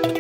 Mesdames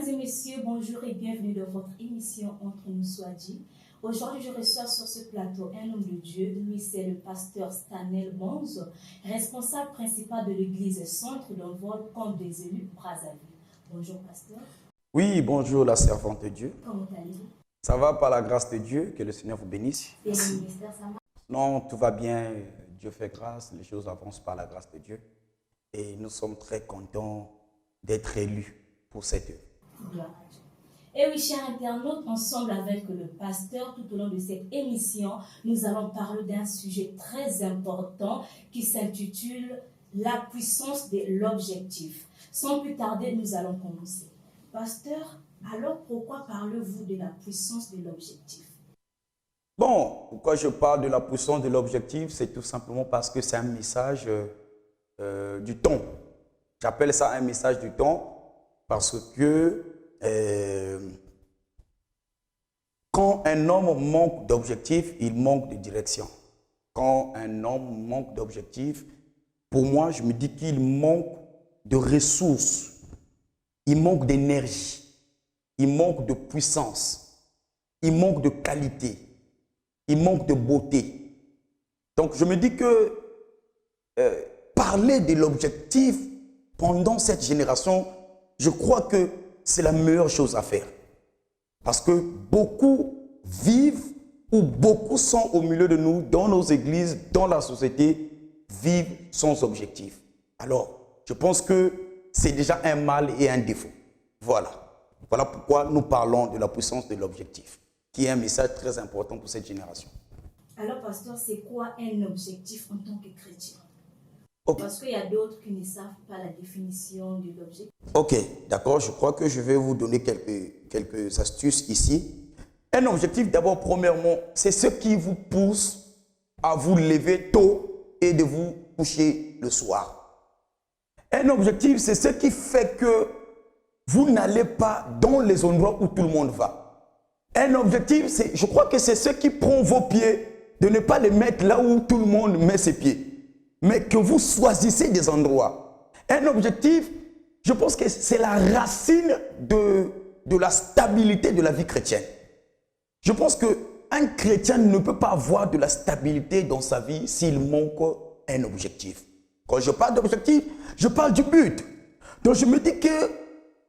et messieurs, bonjour et bienvenue dans votre émission Entre nous soit dit. Aujourd'hui, je reçois sur ce plateau un homme de Dieu. Lui, c'est le pasteur Stanel Bonzo, responsable principal de l'église Centre d'Envol Camp des élus Brazzaville. Bonjour, pasteur. Oui, bonjour la servante de Dieu. Comment allez-vous? Ça va par la grâce de Dieu, que le Seigneur vous bénisse. Et le ministère, ça marche? Non, tout va bien, Dieu fait grâce, les choses avancent par la grâce de Dieu. Et nous sommes très contents d'être élus pour cette œuvre. Gloire à Dieu. Et oui, chers internautes, ensemble avec le pasteur, tout au long de cette émission, nous allons parler d'un sujet très important qui s'intitule « La puissance de l'objectif ». Sans plus tarder, nous allons commencer. Pasteur, alors pourquoi parlez-vous de la puissance de l'objectif? Bon, pourquoi je parle de la puissance de l'objectif? C'est tout simplement parce que c'est un message du temps. J'appelle ça un message du temps parce que quand un homme manque d'objectif, il manque de direction. Quand un homme manque d'objectif, pour moi, je me dis qu'il manque de ressources, il manque d'énergie, il manque de puissance, il manque de qualité, il manque de beauté. Donc, je me dis que parler de l'objectif pendant cette génération, je crois que c'est la meilleure chose à faire. Parce que beaucoup vivent ou beaucoup sont au milieu de nous, dans nos églises, dans la société, vivent sans objectif. Alors, je pense que c'est déjà un mal et un défaut. Voilà. Voilà pourquoi nous parlons de la puissance de l'objectif, qui est un message très important pour cette génération. Alors, pasteur, c'est quoi un objectif en tant que chrétien? Okay. Parce qu'il y a d'autres qui ne savent pas la définition de l'objectif. Ok, d'accord. Je crois que je vais vous donner quelques astuces ici. Un objectif, d'abord, premièrement, c'est ce qui vous pousse à vous lever tôt et de vous coucher le soir. Un objectif, c'est ce qui fait que vous n'allez pas dans les endroits où tout le monde va. Un objectif, je crois que c'est ce qui prend vos pieds, de ne pas les mettre là où tout le monde met ses pieds, mais que vous choisissez des endroits. Un objectif, je pense que c'est la racine de la stabilité de la vie chrétienne. Je pense qu'un chrétien ne peut pas avoir de la stabilité dans sa vie s'il manque un objectif. Quand je parle d'objectif, je parle du but. Donc je me dis que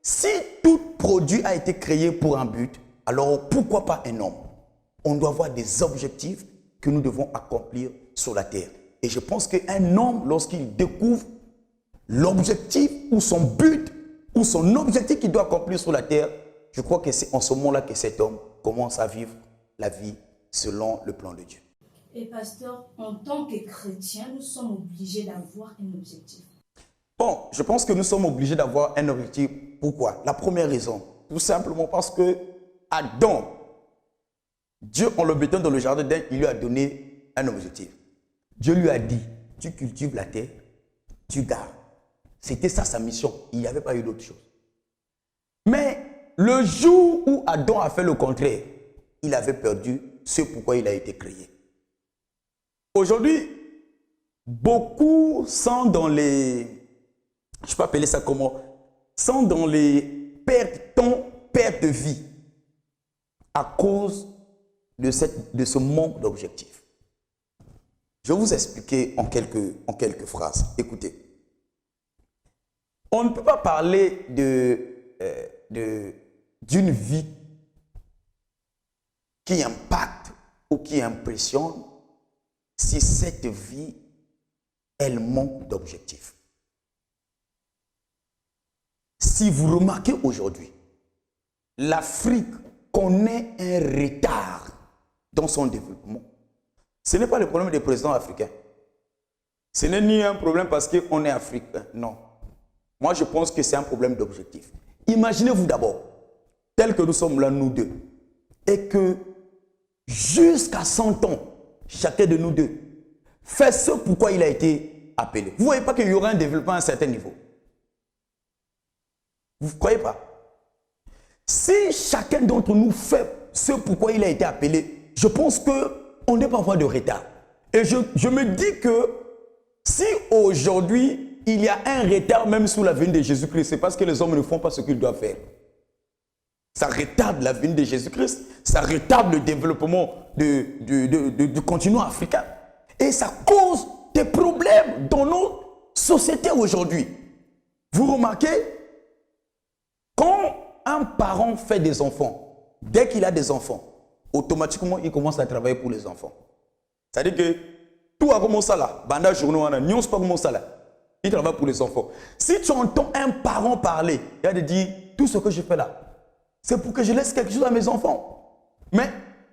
si tout produit a été créé pour un but, alors pourquoi pas un homme? On doit avoir des objectifs que nous devons accomplir sur la terre. Et je pense qu'un homme, lorsqu'il découvre l'objectif ou son but ou son objectif qu'il doit accomplir sur la terre, je crois que c'est en ce moment-là que cet homme commence à vivre la vie selon le plan de Dieu. Et pasteur, en tant que chrétien, nous sommes obligés d'avoir un objectif. Bon, je pense que nous sommes obligés d'avoir un objectif. Pourquoi? La première raison, tout simplement parce que Adam, Dieu en le mettant dans le jardin d'Éden, il lui a donné un objectif. Dieu lui a dit, tu cultives la terre, tu gardes. C'était ça sa mission. Il n'y avait pas eu d'autre chose. Mais le jour où Adam a fait le contraire, il avait perdu ce pourquoi il a été créé. Aujourd'hui, beaucoup sont dans les, je peux appeler ça comment, sont dans les pertes de vie à cause de ce manque d'objectif. Je vais vous expliquer en quelques phrases. Écoutez. On ne peut pas parler d'une vie qui impacte ou qui impressionne si cette vie, elle manque d'objectif. Si vous remarquez aujourd'hui, l'Afrique connaît un retard dans son développement. Ce n'est pas le problème des présidents africains. Ce n'est ni un problème parce qu'on est africain, non. Moi, je pense que c'est un problème d'objectif. Imaginez-vous d'abord, tel que nous sommes là, nous deux, et que jusqu'à 100 ans, chacun de nous deux, fait ce pourquoi il a été appelé. Vous ne voyez pas qu'il y aura un développement à un certain niveau? Vous ne croyez pas? Si chacun d'entre nous fait ce pourquoi il a été appelé, je pense qu'on n'est pas avoir de retard. Et je me dis que si aujourd'hui, il y a un retard même sous la venue de Jésus-Christ, c'est parce que les hommes ne font pas ce qu'ils doivent faire. Ça retarde la venue de Jésus-Christ, ça retarde le développement du continent africain. Et ça cause des problèmes dans nos sociétés aujourd'hui. Vous remarquez, quand un parent fait des enfants, dès qu'il a des enfants, automatiquement, il commence à travailler pour les enfants. C'est-à-dire que tout a commencé là. Banda journaux, n'y pas commencé là. Il travaille pour les enfants. Si tu entends un parent parler, il va te dire, tout ce que je fais là, c'est pour que je laisse quelque chose à mes enfants. Mais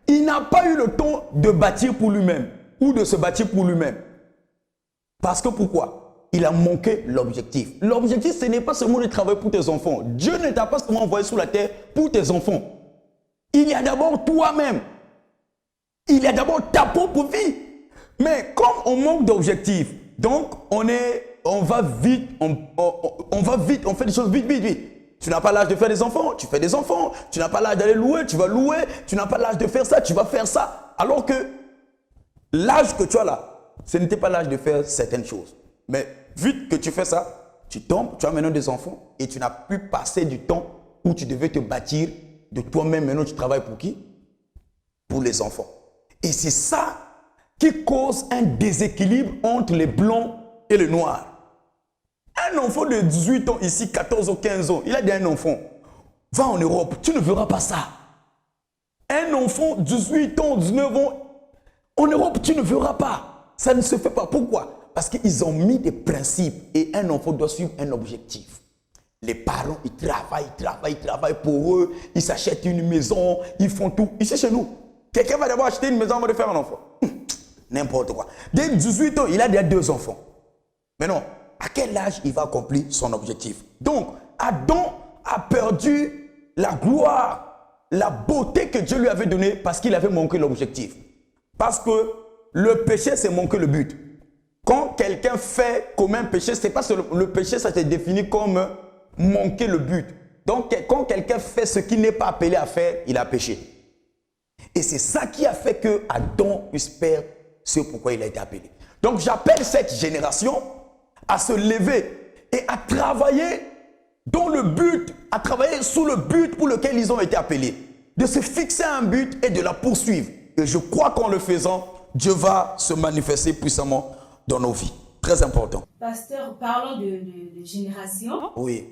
il n'a pas eu le temps de bâtir pour lui-même ou de se bâtir pour lui-même. Parce que pourquoi? Il a manqué l'objectif. L'objectif, ce n'est pas seulement de travailler pour tes enfants. Dieu ne t'a pas seulement envoyé sur la terre pour tes enfants. Il y a d'abord toi-même. Il y a d'abord ta propre vie. Mais comme on manque d'objectif, donc on va vite, on fait des choses vite. Tu n'as pas l'âge de faire des enfants, tu fais des enfants. Tu n'as pas l'âge d'aller louer, tu vas louer. Tu n'as pas l'âge de faire ça, tu vas faire ça. Alors que l'âge que tu as là, ce n'était pas l'âge de faire certaines choses. Mais vite que tu fais ça, tu tombes, tu as maintenant des enfants et tu n'as plus passé du temps où tu devais te bâtir de toi-même. Maintenant, tu travailles pour qui? Pour les enfants. Et c'est ça qui cause un déséquilibre entre les blancs et les noirs. Un enfant de 18 ans ici, 14 ou 15 ans, il a dit à un enfant, va en Europe, tu ne verras pas ça. Un enfant de 18 ans, 19 ans, en Europe, tu ne verras pas. Ça ne se fait pas. Pourquoi? Parce qu'ils ont mis des principes et un enfant doit suivre un objectif. Les parents, ils travaillent pour eux, ils s'achètent une maison, ils font tout. Ici chez nous, quelqu'un va d'abord acheter une maison avant de faire un enfant. N'importe quoi. Dès 18 ans, il a déjà 2 enfants. Mais non, à quel âge il va accomplir son objectif? Donc, Adam a perdu la gloire, la beauté que Dieu lui avait donnée parce qu'il avait manqué l'objectif. Parce que le péché, c'est manquer le but. Quand quelqu'un fait comme un péché, c'est pas le péché, ça se définit comme manquer le but. Donc, quand quelqu'un fait ce qu'il n'est pas appelé à faire, il a péché. Et c'est ça qui a fait que Adam puisse perdre ce pourquoi il a été appelé. Donc, j'appelle cette génération à se lever et à travailler dans le but, à travailler sous le but pour lequel ils ont été appelés. De se fixer un but et de la poursuivre. Et je crois qu'en le faisant, Dieu va se manifester puissamment dans nos vies. Très important. Pasteur, parlons de génération. Oui.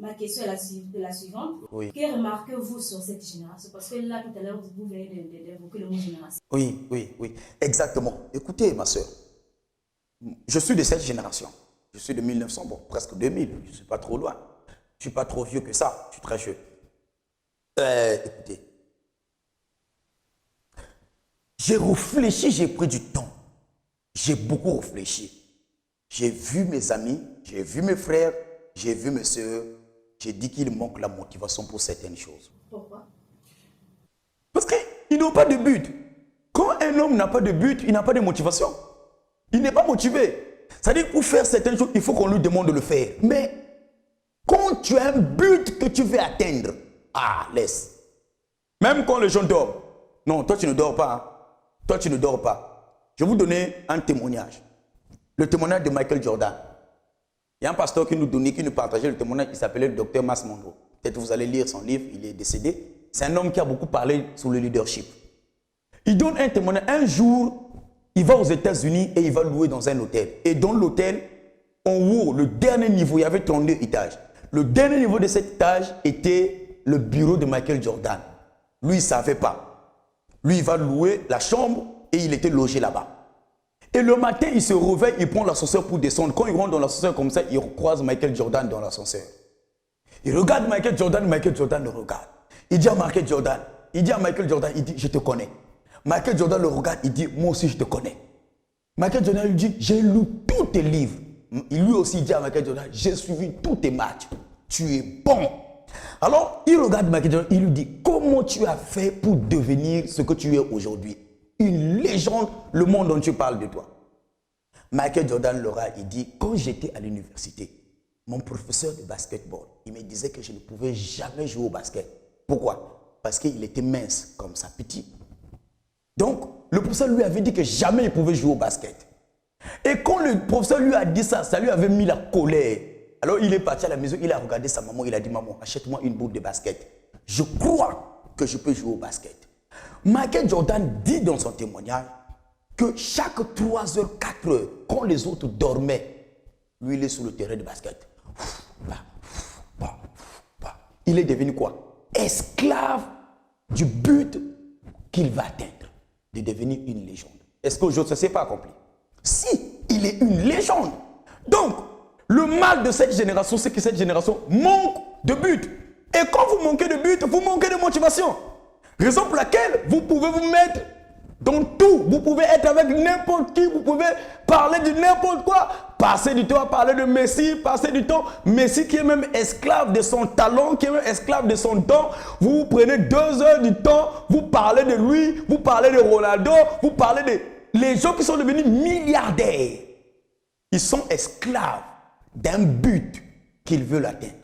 Ma question est la suivante. Oui. Que remarquez-vous sur cette génération? Parce que là, tout à l'heure, vous venez d'évoquer le mot génération. Oui. Exactement. Écoutez, ma soeur, je suis de cette génération. Je suis de 1900, bon, presque 2000. Je ne suis pas trop loin. Je ne suis pas trop vieux que ça. Je suis très jeune. Écoutez. J'ai réfléchi, j'ai pris du temps. J'ai beaucoup réfléchi. J'ai vu mes amis, j'ai vu mes frères, j'ai vu mes soeurs. J'ai dit qu'il manque la motivation pour certaines choses. Pourquoi? Parce qu'ils n'ont pas de but. Quand un homme n'a pas de but, il n'a pas de motivation. Il n'est pas motivé. C'est-à-dire pour faire certaines choses, il faut qu'on lui demande de le faire. Mais quand tu as un but que tu veux atteindre, laisse. Même quand les gens dorment. Non, toi tu ne dors pas. Hein. Toi, tu ne dors pas. Je vais vous donner un témoignage. Le témoignage de Michael Jordan. Il y a un pasteur qui nous partageait le témoignage qui s'appelait le docteur Mas Monroe. Peut-être que vous allez lire son livre, il est décédé. C'est un homme qui a beaucoup parlé sur le leadership. Il donne un témoignage. Un jour, il va aux États-Unis et il va louer dans un hôtel. Et dans l'hôtel, en haut, le dernier niveau, il y avait 32 étages. Le dernier niveau de cet étage était le bureau de Michael Jordan. Lui, il ne savait pas. Lui, il va louer la chambre et il était logé là-bas. Et le matin, il se réveille, il prend l'ascenseur pour descendre. Quand il rentre dans l'ascenseur comme ça, il croise Michael Jordan dans l'ascenseur. Il regarde Michael Jordan le regarde. Il dit à Michael Jordan, il dit, je te connais. Michael Jordan le regarde, il dit, moi aussi je te connais. Michael Jordan lui dit, j'ai lu tous tes livres. Il lui aussi dit à Michael Jordan, j'ai suivi tous tes matchs. Tu es bon. Alors, il regarde Michael Jordan, il lui dit, comment tu as fait pour devenir ce que tu es aujourd'hui? Une légende, le monde entier parle de toi. Michael Jordan il dit, quand j'étais à l'université, mon professeur de basketball, il me disait que je ne pouvais jamais jouer au basket. Pourquoi? Parce qu'il était mince, comme ça, petit. Donc, le professeur lui avait dit que jamais il pouvait jouer au basket. Et quand le professeur lui a dit ça, ça lui avait mis la colère. Alors, il est parti à la maison, il a regardé sa maman, il a dit, maman, achète-moi une boule de basket. Je crois que je peux jouer au basket. Michael Jordan dit dans son témoignage que chaque 3 heures, 4 heures, quand les autres dormaient, lui, il est sur le terrain de basket. Il est devenu quoi? Esclave du but qu'il va atteindre, de devenir une légende. Est-ce qu'aujourd'hui, ça ne s'est pas accompli? Si, il est une légende. Donc, le mal de cette génération, c'est que cette génération manque de but. Et quand vous manquez de but, vous manquez de motivation. Raison pour laquelle vous pouvez vous mettre dans tout. Vous pouvez être avec n'importe qui, vous pouvez parler de n'importe quoi. Passer du temps à parler de Messi, passer du temps. Messi qui est même esclave de son talent, qui est même esclave de son temps. Vous prenez 2 heures du temps, vous parlez de lui, vous parlez de Ronaldo, vous parlez de... Les gens qui sont devenus milliardaires, ils sont esclaves d'un but qu'ils veulent atteindre.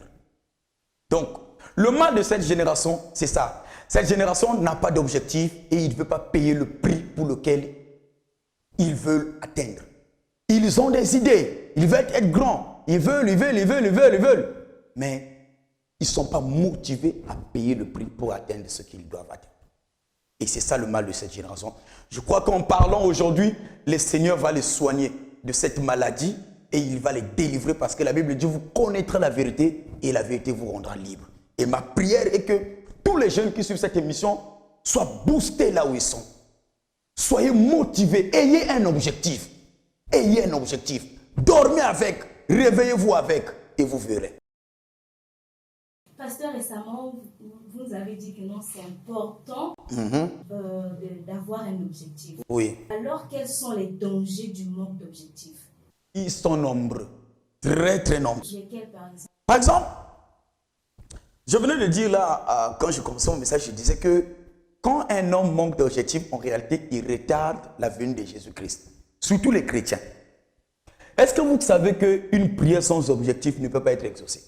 Donc, le mal de cette génération, c'est ça. Cette génération n'a pas d'objectif et ils ne veulent pas payer le prix pour lequel ils veulent atteindre. Ils ont des idées, ils veulent être grands, ils veulent. Mais ils ne sont pas motivés à payer le prix pour atteindre ce qu'ils doivent atteindre. Et c'est ça le mal de cette génération. Je crois qu'en parlant aujourd'hui, le Seigneur va les soigner de cette maladie et il va les délivrer parce que la Bible dit, vous connaîtrez la vérité et la vérité vous rendra libre. Et ma prière est que tous les jeunes qui suivent cette émission soient boostés là où ils sont. Soyez motivés, ayez un objectif. Ayez un objectif. Dormez avec, réveillez-vous avec et vous verrez. Pasteur, récemment, vous nous avez dit que non, c'est important d'avoir un objectif. Oui. Alors, quels sont les dangers du manque d'objectif? Ils sont nombreux, très très nombreux. Lesquels, par exemple? Par exemple, je venais de dire là, quand je commençais mon message, je disais que quand un homme manque d'objectif, en réalité, il retarde la venue de Jésus-Christ. Surtout les chrétiens. Est-ce que vous savez qu'une prière sans objectif ne peut pas être exaucée?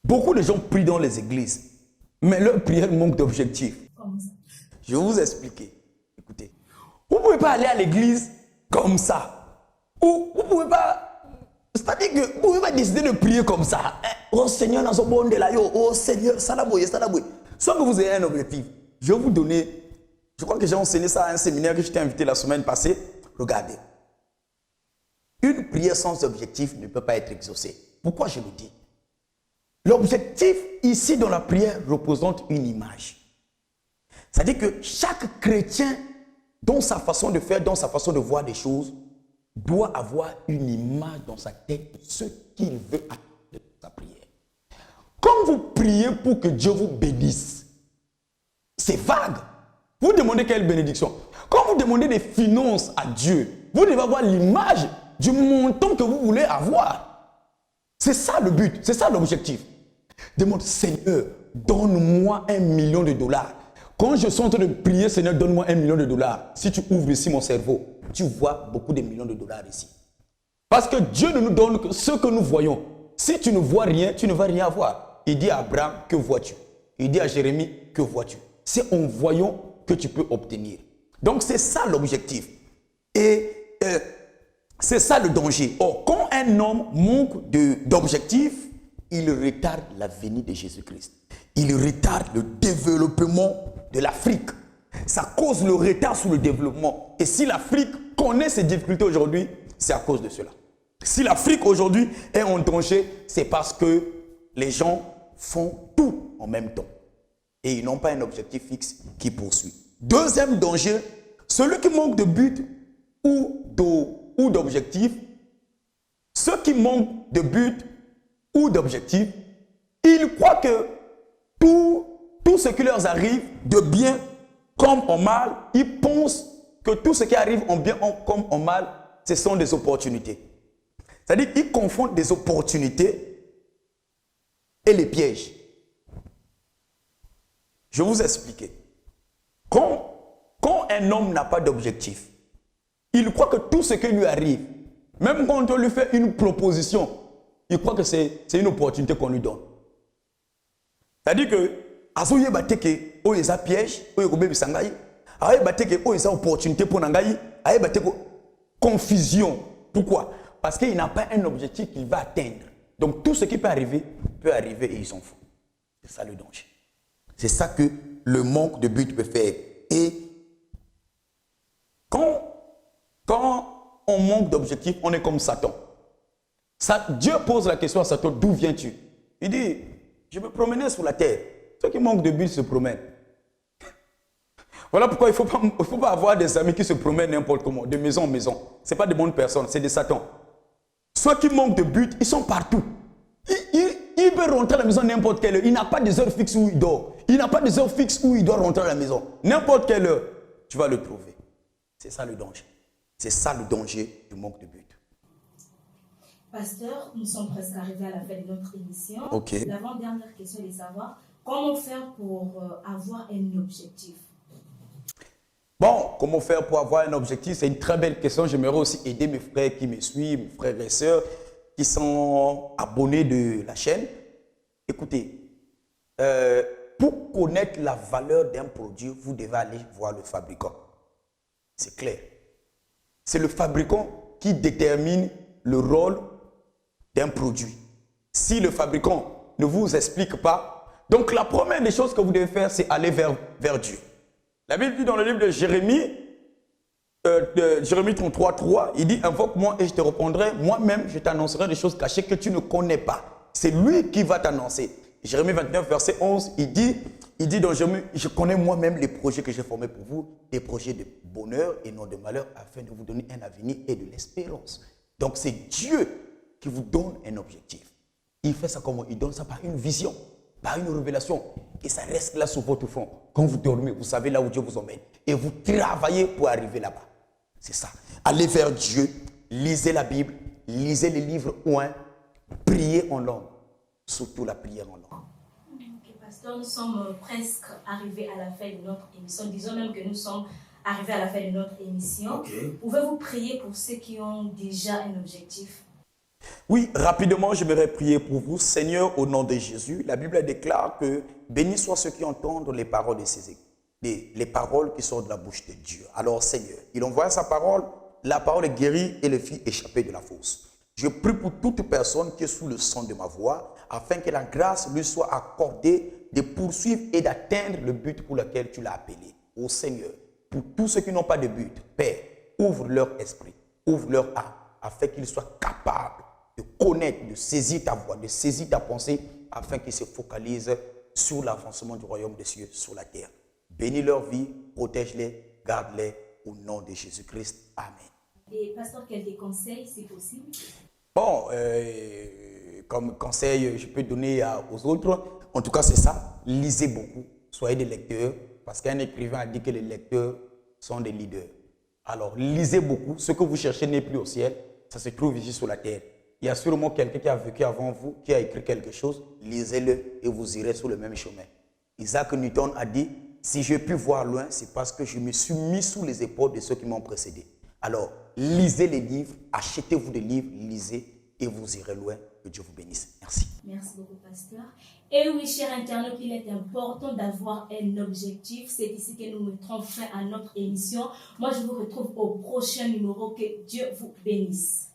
Beaucoup de gens prient dans les églises, mais leur prière manque d'objectif. Comment ça? Je vais vous expliquer. Écoutez, vous ne pouvez pas aller à l'église comme ça. Ou vous ne pouvez pas... C'est-à-dire que vous ne pouvez pas décider de prier comme ça. Oh Seigneur, dans son monde de la yo. Oh Seigneur, salabouye, salabouye. Sans que vous ayez un objectif. Je vais vous donner... Je crois que j'ai enseigné ça à un séminaire que je t'ai invité la semaine passée. Regardez. Une prière sans objectif ne peut pas être exaucée. Pourquoi je le dis? L'objectif ici dans la prière représente une image. C'est-à-dire que chaque chrétien, dans sa façon de faire, dans sa façon de voir des choses, doit avoir une image dans sa tête de ce qu'il veut attendre de sa prière. Quand vous priez pour que Dieu vous bénisse, c'est vague. Vous demandez quelle bénédiction? Quand vous demandez des finances à Dieu, vous devez avoir l'image du montant que vous voulez avoir. C'est ça le but, c'est ça l'objectif. Demande, Seigneur, donne-moi $1 million. Quand je suis en train de prier, Seigneur, donne-moi $1 million. Si tu ouvres ici mon cerveau, tu vois beaucoup de millions de dollars ici. Parce que Dieu ne nous donne que ce que nous voyons. Si tu ne vois rien, tu ne vas rien avoir. Il dit à Abraham, que vois-tu? Il dit à Jérémie, que vois-tu? C'est en voyant que tu peux obtenir. Donc c'est ça l'objectif. Et c'est ça le danger. Or, quand un homme manque d'objectif, il retarde la venue de Jésus-Christ. Il retarde le développement de l'Afrique. Ça cause le retard sur le développement. Et si l'Afrique connaît ses difficultés aujourd'hui, c'est à cause de cela. Si l'Afrique aujourd'hui est en danger, c'est parce que les gens font tout en même temps. Et ils n'ont pas un objectif fixe qui poursuit. Deuxième danger, celui qui manque de but ou d'objectif, ceux qui manquent de but ou d'objectif, ils croient que tout ce qui leur arrive, de bien comme en mal, ils pensent que tout ce qui arrive en bien comme en mal, ce sont des opportunités. C'est-à-dire qu'ils confondent des opportunités et les pièges. Je vais vous expliquer. Quand un homme n'a pas d'objectif, il croit que tout ce qui lui arrive, même quand on lui fait une proposition, il croit que c'est une opportunité qu'on lui donne. C'est-à-dire que, azo ye bateke, o yeza piège, o ye kobe bisangai, aye bateke, o yeza opportunité pour nangai, aye bateke confusion. Pourquoi? Parce qu'il n'a pas un objectif qu'il va atteindre. Donc tout ce qui peut arriver et il s'en fout. C'est ça le danger. C'est ça que le manque de but peut faire. Et quand on manque d'objectif, on est comme Satan. Dieu pose la question à Satan, d'où viens-tu? Il dit, je me promenais sur la terre. Ceux qui manquent de but se promènent. Voilà pourquoi il ne faut pas avoir des amis qui se promènent n'importe comment, de maison en maison. Ce n'est pas de bonnes personnes, c'est des Satans. Ceux qui manquent de but, ils sont partout. Il peut rentrer à la maison n'importe quelle heure. Il n'a pas des heures fixes où il dort. Il n'a pas des heures fixes où il doit rentrer à la maison. N'importe quelle heure, tu vas le trouver. C'est ça le danger. C'est ça le danger du manque de but. Pasteur, nous sommes presque arrivés à la fin de notre émission. Ok. L'avant-dernière question est de savoir comment faire pour avoir un objectif. Bon, comment faire pour avoir un objectif? C'est une très belle question. J'aimerais aussi aider mes frères qui me suivent, mes frères et sœurs qui sont abonnés de la chaîne. Écoutez, pour connaître la valeur d'un produit, vous devez aller voir le fabricant. C'est clair. C'est le fabricant qui détermine le rôle d'un produit. Si le fabricant ne vous explique pas, donc la première des choses que vous devez faire, c'est aller vers Dieu. La Bible dit dans le livre de Jérémie, Jérémie 33:3, il dit, invoque-moi et je te répondrai, moi-même je t'annoncerai des choses cachées que tu ne connais pas. C'est lui qui va t'annoncer. Jérémie 29, verset 11, il dit dans Jérémie, je connais moi-même les projets que j'ai formés pour vous, des projets de bonheur et non de malheur, afin de vous donner un avenir et de l'espérance. Donc c'est Dieu qui vous donne un objectif. Il fait ça comment? Il donne ça par une vision, par une révélation. Et ça reste là sur votre front. Quand vous dormez, vous savez là où Dieu vous emmène. Et vous travaillez pour arriver là-bas. C'est ça. Allez vers Dieu, lisez la Bible, lisez les livres ouins, priez en langue. Surtout la prière en langue. Ok, pasteur, nous sommes presque arrivés à la fin de notre émission. Disons même que nous sommes arrivés à la fin de notre émission. Okay. Pouvez-vous prier pour ceux qui ont déjà un objectif? Oui, rapidement, j'aimerais prier pour vous. Seigneur, au nom de Jésus, la Bible déclare que bénis soient ceux qui entendent les paroles de les paroles qui sortent de la bouche de Dieu. Alors, Seigneur, il envoie sa parole, la parole est guérie et le fit échapper de la fosse. Je prie pour toute personne qui est sous le son de ma voix, afin que la grâce lui soit accordée de poursuivre et d'atteindre le but pour lequel tu l'as appelé. Ô Seigneur, pour tous ceux qui n'ont pas de but, Père, ouvre leur esprit, ouvre leur âme, afin qu'ils soient capables de connaître, de saisir ta voix, de saisir ta pensée, afin qu'ils se focalisent sur l'avancement du royaume des cieux sur la terre. Bénis leur vie, protège-les, garde-les au nom de Jésus-Christ. Amen. Et pasteur, quel des conseils, c'est possible? Bon, comme conseil, je peux donner aux autres. En tout cas, c'est ça. Lisez beaucoup. Soyez des lecteurs. Parce qu'un écrivain a dit que les lecteurs sont des leaders. Alors, lisez beaucoup. Ce que vous cherchez n'est plus au ciel. Ça se trouve ici sur la terre. Il y a sûrement quelqu'un qui a vécu avant vous, qui a écrit quelque chose. Lisez-le et vous irez sur le même chemin. Isaac Newton a dit, si j'ai pu voir loin, c'est parce que je me suis mis sous les épaules de ceux qui m'ont précédé. Alors, lisez les livres, achetez-vous des livres, lisez et vous irez loin. Que Dieu vous bénisse. Merci. Merci beaucoup, pasteur. Et oui, chers internautes, il est important d'avoir un objectif. C'est ici que nous mettrons fin à notre émission. Moi, je vous retrouve au prochain numéro. Que Dieu vous bénisse.